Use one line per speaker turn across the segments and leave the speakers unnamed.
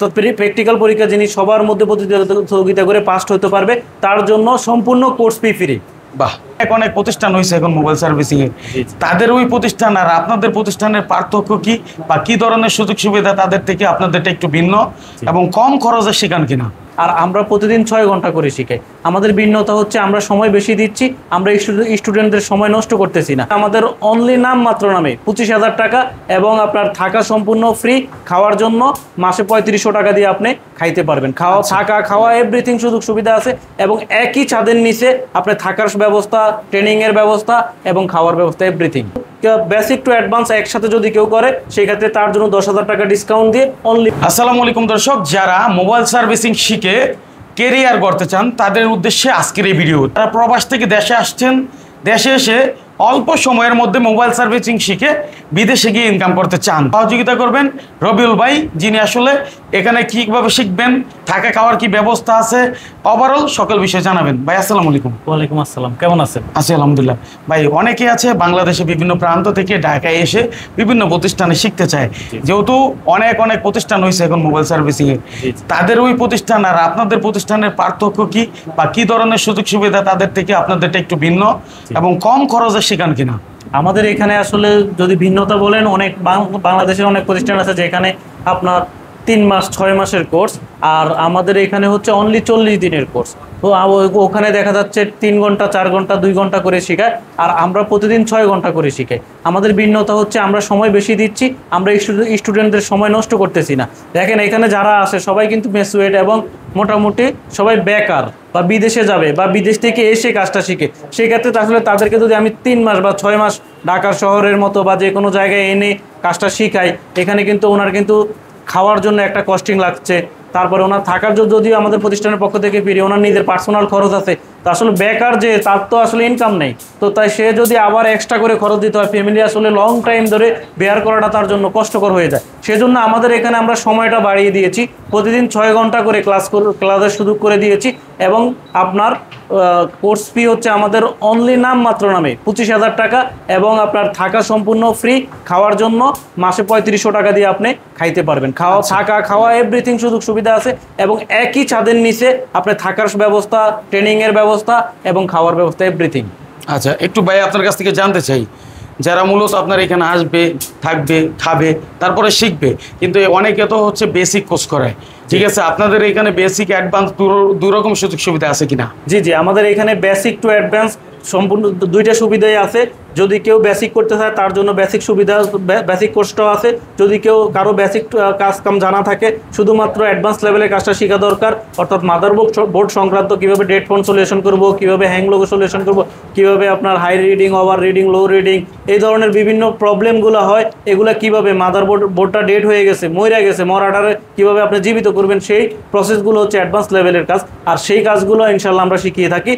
তো প্র্যাকটিক্যাল পরীক্ষা যিনি সবার মধ্যে প্রতিযোগিতা করে পাস হতে পারবে তার জন্য সম্পূর্ণ কোর্স ফি ফ্রি।
বাহ, অনেক প্রতিষ্ঠান হয়েছে এখন মোবাইল সার্ভিসিং এ, তাদের ওই প্রতিষ্ঠান আর আপনাদের প্রতিষ্ঠানের পার্থক্য কি বা কি ধরনের সুযোগ সুবিধা তাদের থেকে আপনাদেরটা একটু ভিন্ন এবং কম খরচে শেখান কিনা?
আর আমরা প্রতিদিন 6 ঘন্টা করে শিখাই। আমাদের ভিন্নতা হচ্ছে আমরা সময় বেশি দিচ্ছি, আমরা স্টুডেন্টদের সময় নষ্ট করতেছি না। আমাদের অনলি নাম মাত্র নামে 25,000 টাকা এবং আপনার থাকা সম্পূর্ণ ফ্রি, খাওয়ার জন্য মাসে 3500 টাকা দিয়ে আপনি খাইতে পারবেন। থাকা খাওয়া এভরিথিং সুযোগ সুবিধা আছে এবং একই ছাদের নিচে আপনার থাকার ব্যবস্থা, ট্রেনিং এর ব্যবস্থা এবং খাওয়ার ব্যবস্থা এভরিথিং। বেসিক টু অ্যাডভান্স একসাথে যদি কেউ করে সেই ক্ষেত্রে তার জন্য 10,000 টাকা ডিসকাউন্ট দিয়ে অনলি।
আসসালামু আলাইকুম দর্শক, যারা মোবাইল সার্ভিসিং শিখে কেরিয়ার করতে চান তাদের উদ্দেশ্যে আজকের এই ভিডিও। তারা প্রবাস থেকে দেশে আসছেন, দেশে এসে অল্প সময়ের মধ্যে মোবাইল সার্ভিসিং শিখে বিদেশে গিয়ে ইনকাম করতে চান, সহযোগিতা করবেন রবিউল ভাই, যিনি আসলে এখানে কিভাবে শিখবেন, থাকা খাওয়ার কি ব্যবস্থা আছে, ওভারঅল সকল বিষয় জানাবেন। ভাই আসসালামু আলাইকুম।
ওয়ালাইকুম আসসালাম, কেমন আছেন?
আছি আলহামদুলিল্লাহ। ভাই অনেকে আছে বাংলাদেশে বিভিন্ন প্রান্ত থেকে ঢাকায় এসে বিভিন্ন প্রতিষ্ঠানে শিখতে চায়, যেহেতু অনেক প্রতিষ্ঠান হয়েছে এখন মোবাইল সার্ভিসিং এ, তাদের ওই প্রতিষ্ঠান আর আপনাদের প্রতিষ্ঠানের পার্থক্য কি বা কি ধরনের সুযোগ সুবিধা তাদের থেকে আপনাদেরটা একটু ভিন্ন এবং কম খরচে শেখান কিনা?
আমাদের এখানে আসলে যদি ভিন্নতা বলেন, অনেক বাংলাদেশের অনেক প্রতিষ্ঠান আছে যেখানে আপনার 3 মাস 6 মাসের কোর্স, আর আমাদের এখানে হচ্ছে অনলি 40 দিনের কোর্স। তো ওখানে দেখা যাচ্ছে 3 ঘন্টা 4 ঘন্টা 2 ঘন্টা করে শেখায়, আর আমরা প্রতিদিন 6 ঘন্টা করে শিখাই। আমাদের ভিন্নতা হচ্ছে আমরা সময় বেশি দিচ্ছি, আমরা স্টুডেন্টদের সময় নষ্ট করতেছি না। দেখেন এখানে যারা আসে সবাই কিন্তু মেসুয়েট এবং মোটামুটি সবাই বেকার বা বিদেশে যাবে বা বিদেশ থেকে এসে কাজটা শিখে। সেক্ষেত্রে আসলে তাদেরকে যদি আমি 3 মাস বা 6 মাস ঢাকার শহরের মতো বা যে কোনো জায়গায় এনে কাজটা শিখাই, এখানে কিন্তু ওনার কিন্তু খাওয়ার জন্য একটা কস্টিং লাগছে, তারপরে ওনার থাকার জন্য যদিও আমাদের প্রতিষ্ঠানের পক্ষ থেকে ফিরে, ওনার নিজের পার্সোনাল খরচ আছে। তো আসলে বেকার যে তার তো আসলে ইনকাম নেই, তো তাই সে যদি আবার এক্সট্রা করে খরচ দিতে হয়, ফ্যামিলি আসলে লং টাইম ধরে বেয়ার করাটা তার জন্য কষ্টকর হয়ে যায়। সেজন্য আমাদের এখানে আমরা সময়টা বাড়িয়ে দিয়েছি, প্রতিদিন 6 ঘন্টা করে ক্লাসের সুযোগ করে দিয়েছি এবং আপনার কোর্স ফি হচ্ছে আমাদের অনলি নাম মাত্র নামে 25,000 টাকা এবং আপনার থাকা সম্পূর্ণ ফ্রি, খাওয়ার জন্য মাসে 3500 টাকা দিয়ে আপনি খাইতে পারবেন। থাকা খাওয়া এভরিথিং সুযোগ সুবিধা আছে এবং একই ছাদের নিচে আপনার থাকার ব্যবস্থা, ট্রেনিং এর ব্যবস্থা এবং খাওয়ার ব্যবস্থা এভরিথিং।
আচ্ছা, একটু ভাই আপনার কাছ থেকে জানতে চাই, যারা মূলত আপনার এখানে আসবে, থাকবে, খাবে, তারপরে শিখবে, কিন্তু অনেকে তো হচ্ছে বেসিক কোর্স করায়, ঠিক আছে, আপনাদের এখানে বেসিক অ্যাডভান্স দুই রকম সুযোগ সুবিধা আছে কিনা?
জি, আমাদের এখানে বেসিক টু অ্যাডভান্স সম্পূর্ণ 2টা সুবিধাই আছে। যদি কেউ বেসিক করতে চায় তার জন্য বেসিক সুবিধা, বেসিক কোর্সটাও আছে। যদি কারো বেসিক কাজ কাম জানা থাকে, শুধুমাত্র অ্যাডভান্স লেভেলের কাজটা শেখা দরকার, অর্থাৎ মাদারবোর্ড সংক্রান্ত কীভাবে ডেট ফোন সলিউশন করব, কীভাবে হ্যাং লোগো সলিউশন করব, কীভাবে আপনার হাই রিডিং, ওভার রিডিং, লো রিডিং, এই ধরনের বিভিন্ন প্রবলেমগুলো হয়, এগুলো কীভাবে বোর্ডটা ডেট হয়ে গেছে, মরে গেছে, মরাটারে কীভাবে আপনি জীবিত করবেন, সেই প্রসেসগুলো হচ্ছে অ্যাডভান্স লেভেলের কাজ। আর সেই কাজগুলো ইনশাল্লাহ আমরা শিখিয়ে থাকি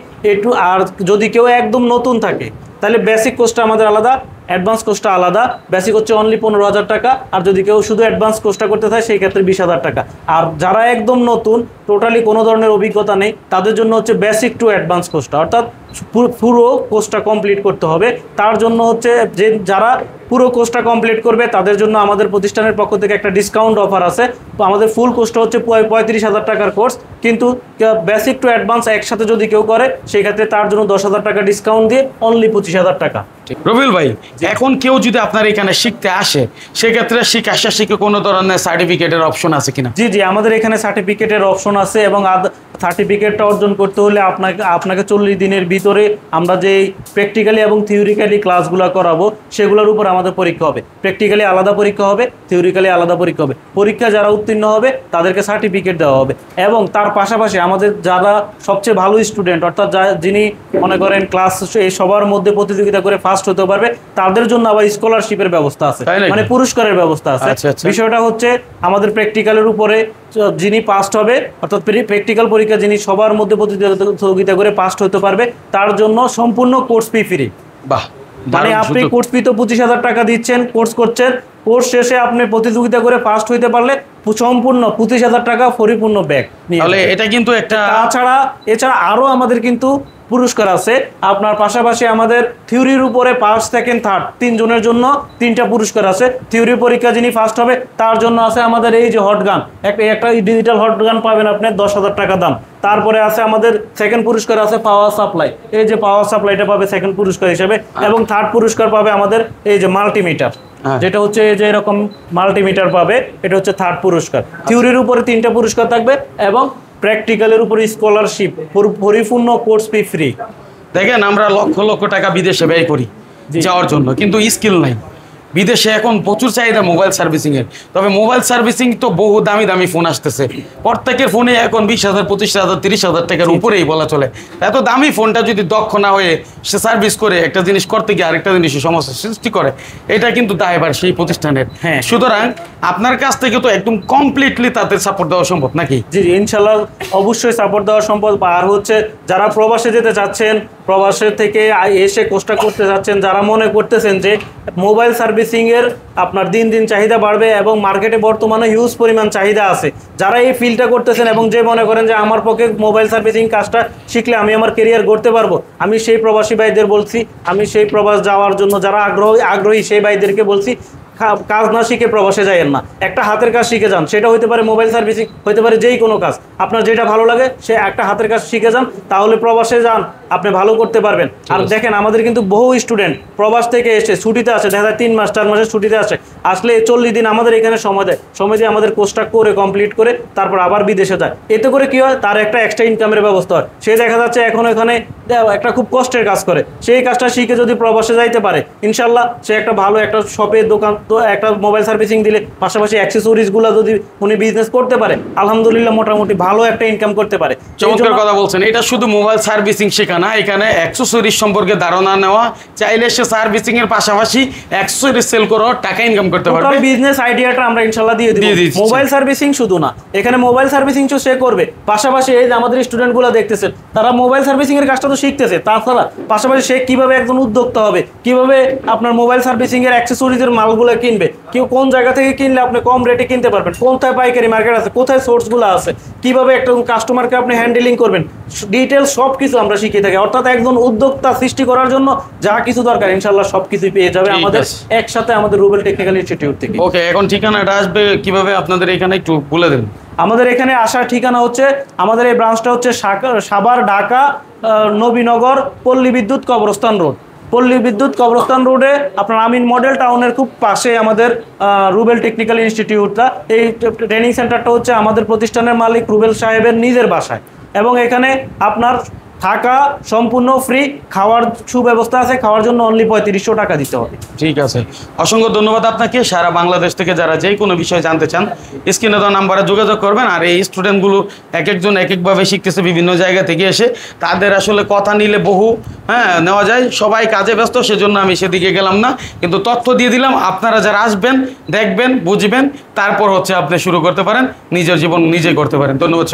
আর যদি কেউ একদম নতুন থাকে তাহলে বেসিক কোর্সটা আমাদের আলাদা, অ্যাডভান্স কোর্সটা আলাদা। বেসিক হচ্ছে অনলি 15,000 টাকা, আর যদি কেউ শুধু অ্যাডভান্স কোর্সটা করতে চায় সেই ক্ষেত্রে 20,000 টাকা। আর যারা একদম নতুন, টোটালি কোনো ধরনের অভিজ্ঞতা নেই, তাদের জন্য হচ্ছে বেসিক টু অ্যাডভান্স কোর্সটা, অর্থাৎ পুরো কোর্সটা কমপ্লিট করতে হবে। তার জন্য হচ্ছে যারা পুরো কোর্সটা কমপ্লিট করবে তাদের জন্য আমাদের প্রতিষ্ঠানের পক্ষ থেকে একটা ডিসকাউন্ট অফার আছে। তো আমাদের ফুল কোর্সটা হচ্ছে 35,000 টাকার কোর্স, কিন্তু বেসিক টু অ্যাডভান্স একসাথে যদি কেউ করে সেই ক্ষেত্রে তার জন্য 10,000 টাকা ডিসকাউন্ট দিয়ে অনলি 25,000 টাকা।
রবিউল ভাই, এখন কেউ যদি আপনার এখানে শিখতে আসে, সেক্ষেত্রে শিখে কোনো ধরনের সার্টিফিকেটের অপশন আছে কিনা?
জি, আমাদের এখানে সার্টিফিকেটের অপশন আছে এবং সার্টিফিকেটটা অর্জন করতে হলে আপনাকে 40 দিনের ভিতরে আমরা যে প্র্যাকটিক্যালি এবং থিওরিক্যালি ক্লাসগুলো করাবো সেগুলোর উপর আমাদের পরীক্ষা হবে। প্র্যাকটিক্যালি আলাদা পরীক্ষা হবে, থিওরিক্যালি আলাদা পরীক্ষা হবে। পরীক্ষা যারা উত্তীর্ণ হবে তাদেরকে সার্টিফিকেট দেওয়া হবে এবং তার পাশাপাশি আমাদের যারা সবচেয়ে ভালো স্টুডেন্ট, অর্থাৎ যিনি মনে করেন ক্লাস এই সবার মধ্যে প্রতিযোগিতা করে ফার্স্ট হতে পারবে, তাদের জন্য আবার স্কলারশিপের ব্যবস্থা আছে, মানে পুরস্কারের ব্যবস্থা আছে। বিষয়টা হচ্ছে আমাদের প্র্যাকটিক্যালের উপরে যিনি পাস্ট হবে, অর্থাৎ প্র্যাকটিক্যাল পরীক্ষা যিনি সবার মধ্যে প্রতিযোগিতা করে পাস হতে পারবে তার জন্য সম্পূর্ণ কোর্স ফি ফ্রি।
বাহ,
মানে আপনি কোর্স ফি তো 25,000 টাকা দিচ্ছেন, কোর্স করছেন, কোর্স শেষে আপনি প্রতিযোগিতা করে ফার্স্ট হইতে পারলে সম্পূর্ণ 25,000 টাকা পরিপূর্ণ ব্যাক।
তাহলে এটা কিন্তু একটা
এছাড়া আরও আমাদের কিন্তু পুরস্কার আছে আপনার। পাশাপাশি আমাদের থিওরির উপরে ফার্স্ট সেকেন্ড থার্ড 3 জনের জন্য 3টা পুরস্কার আছে। থিওরি পরীক্ষা যিনি ফার্স্ট হবে তার জন্য আছে আমাদের এই যে হট গান, একটা ডিজিটাল হট গান পাবেন আপনি 10,000 টাকা দাম। তারপরে আছে আমাদের সেকেন্ড পুরস্কার আছে পাওয়ার সাপ্লাই, এই যে পাওয়ার সাপ্লাইটা পাবে সেকেন্ড পুরস্কার হিসেবে। এবং থার্ড পুরস্কার পাবে আমাদের এই যে মাল্টিমিটার, যেটা হচ্ছে এই যে এরকম মাল্টিমিটার পাবে, এটা হচ্ছে থার্ড পুরস্কার। থিওরির উপরে 3টা পুরস্কার থাকবে এবং প্র্যাকটিক্যালের উপরে স্কলারশিপ, পরিপূর্ণ কোর্স ফি ফ্রি।
দেখেন আমরা লক্ষ লক্ষ টাকা বিদেশে ব্যয় করি যাওয়ার জন্য, কিন্তু স্কিল নাই। বিদেশে এখন প্রচুর চাহিদা মোবাইল সার্ভিসিং এর। তবে মোবাইল সার্ভিসিং তো বহু দামি দামি ফোন আসতেছে, প্রত্যেকের ফোনে এখন 20,000, 25,000, 30,000 টাকার উপরেই বলা চলে। এত দামি ফোনটা যদি দক্ষ না হয়ে সে সার্ভিস করে একটা জিনিস করতে গিয়ে আরেকটা জিনিসের সমস্যা সৃষ্টি করে, এটা কিন্তু দায়ভার সেই প্রতিষ্ঠানের।
হ্যাঁ,
সুতরাং আপনার কাছ থেকে তো একদম কমপ্লিটলি তাদের সাপোর্ট দেওয়া সম্ভব নাকি?
জি ইনশাল্লাহ অবশ্যই সাপোর্ট দেওয়া সম্ভব। আর হচ্ছে যারা প্রবাসে যেতে চাচ্ছেন, প্রবাসের থেকে এসে কোর্সটা করতে যাচ্ছেন, যারা মনে করতেছেন যে মোবাইল সার্ভিসিংয়ের আপনার দিন দিন চাহিদা বাড়বে এবং মার্কেটে বর্তমানে হিউজ পরিমাণ চাহিদা আছে, যারা এই ফিল্ডটা করতেছেন এবং যে মনে করেন যে আমার পক্ষে মোবাইল সার্ভিসিং কাজটা শিখলে আমি আমার কেরিয়ার গড়তে পারবো, আমি সেই প্রবাসী ভাইদের বলছি, আমি সেই প্রবাস যাওয়ার জন্য যারা আগ্রহী সেই ভাইদেরকে বলছি, কাজ না শিখে প্রবাসে যাইয়েন না, একটা হাতের কাজ শিখে যান। সেটা হতে পারে মোবাইল সার্ভিসিং, হতে পারে যেই কোনো কাজ, আপনার যেটা ভালো লাগে সে একটা হাতের কাজ শিখে যান, তাহলে প্রবাসে যান আপনি ভালো করতে পারবেন। আর দেখেন আমাদের কিন্তু বহু স্টুডেন্ট প্রবাস থেকে এসে ছুটিতে আসে, দেখা যায় 3 মাস 4 মাসের ছুটিতে আসে, আসলে 40 দিন আমাদের এখানে সময় দেয়, সময় দিয়ে আমাদের কোর্সটা করে কমপ্লিট করে তারপর আবার বিদেশে যায়। এতে করে কি হয়, তার একটা এক্সট্রা ইনকামের ব্যবস্থা হয়। সে দেখা যাচ্ছে এখন এখানে একটা খুব কষ্টের কাজ করে, সেই কাজটা শিখে যদি প্রবাসে যাইতে পারে, ইনশাল্লাহ সে একটা ভালো একটা শপের দোকান, তো একটা মোবাইল সার্ভিসিং দিলে পাশাপাশি অ্যাক্সেসরিজগুলো যদি উনি বিজনেস করতে পারে, আলহামদুলিল্লাহ মোটামুটি ভালো একটা ইনকাম করতে পারে।
চমৎকার কথা বলছেন। এটা শুধু মোবাইল সার্ভিসিং শেখা না, এখানে অ্যাক্সেসরিজ সম্পর্কে ধারণা নেওয়া, চাইলে সে সার্ভিসিং এর পাশাপাশি অ্যাক্সেসরিজ সেল করে টাকা ইনকাম করতে পারবে।
বিজনেস আইডিয়াটা আমরা ইনশাআল্লাহ দিয়ে দিব। মোবাইল সার্ভিসিং শুধু না, এখানে মোবাইল সার্ভিসিং সে করবে, পাশাপাশি এই যে আমাদের স্টুডেন্টগুলো দেখতেছেন, তারা মোবাইল সার্ভিসিং এর কাজটা তো শিখতেছে, তাছাড়া পাশাপাশি সে কিভাবে একজন উদ্যোক্তা হবে, কিভাবে আপনার মোবাইল সার্ভিসিং এর অ্যাক্সেসরিজের মালগুলো কিনবে, কেউ কোন জায়গা থেকে কিনলে আপনি কম রেটে কিনতে পারবেন, কোথায় পাইকারি মার্কেট আছে, কোথায় সোর্সগুলো আছে, কিভাবে একটা কাস্টমারকে আপনি হ্যান্ডেলিং করবেন, ডিটেলস সব কিছু আমরা শিখিয়ে থাকি। অর্থাৎ একজন উদ্যোক্তা সৃষ্টি করার জন্য যা কিছু দরকার ইনশাআল্লাহ সব কিছুই পেয়ে যাবে আমাদের একসাথে আমাদের রুবেল টেকনিক্যাল ইনস্টিটিউট থেকে।
ওকে, এখন ঠিকানাটা আসবে কিভাবে আপনাদের এখানে একটু বলে দেন।
আমাদের এখানে আসার ঠিকানা হচ্ছে, আমাদের এই ব্রাঞ্চটা হচ্ছে সাভার, ঢাকা, নবীনগর, পল্লী বিদ্যুৎ কবরস্থান রোড। পল্লী বিদ্যুৎ কবরস্থান রোডে আপনার আমিন মডেল টাউনের খুব পাশে আমাদের রুবেল টেকনিক্যাল ইনস্টিটিউটটা। এই ট্রেনিং সেন্টারটা হচ্ছে আমাদের প্রতিষ্ঠানের মালিক রুবেল সাহেবের নিজের বাসায়, এবং এখানে আপনার থাকা সম্পূর্ণ ফ্রি, খাওয়ার সুব্যবস্থা আছে, খাওয়ার জন্য অনলি 3500 টাকা দিতে হবে।
ঠিক আছে, অসংখ্য ধন্যবাদ আপনাকে। সারা বাংলাদেশ থেকে যারা যে কোনো বিষয় জানতে চান স্ক্রিনে দেওয়া নাম্বারে যোগাযোগ করবেন। আর এই স্টুডেন্টগুলো এক একজন এক একভাবে শিখতেছে বিভিন্ন জায়গা থেকে এসে, তাদের আসলে কথা নিলে বহু নেওয়া যায়, সবাই কাজে ব্যস্ত, সেজন্য আমি সেদিকে গেলাম না, কিন্তু তথ্য দিয়ে দিলাম। আপনারা যারা আসবেন, দেখবেন, বুঝবেন, তারপর হচ্ছে আপনি শুরু করতে পারেন, নিজের জীবন নিজে করতে পারেন। ধন্যবাদ।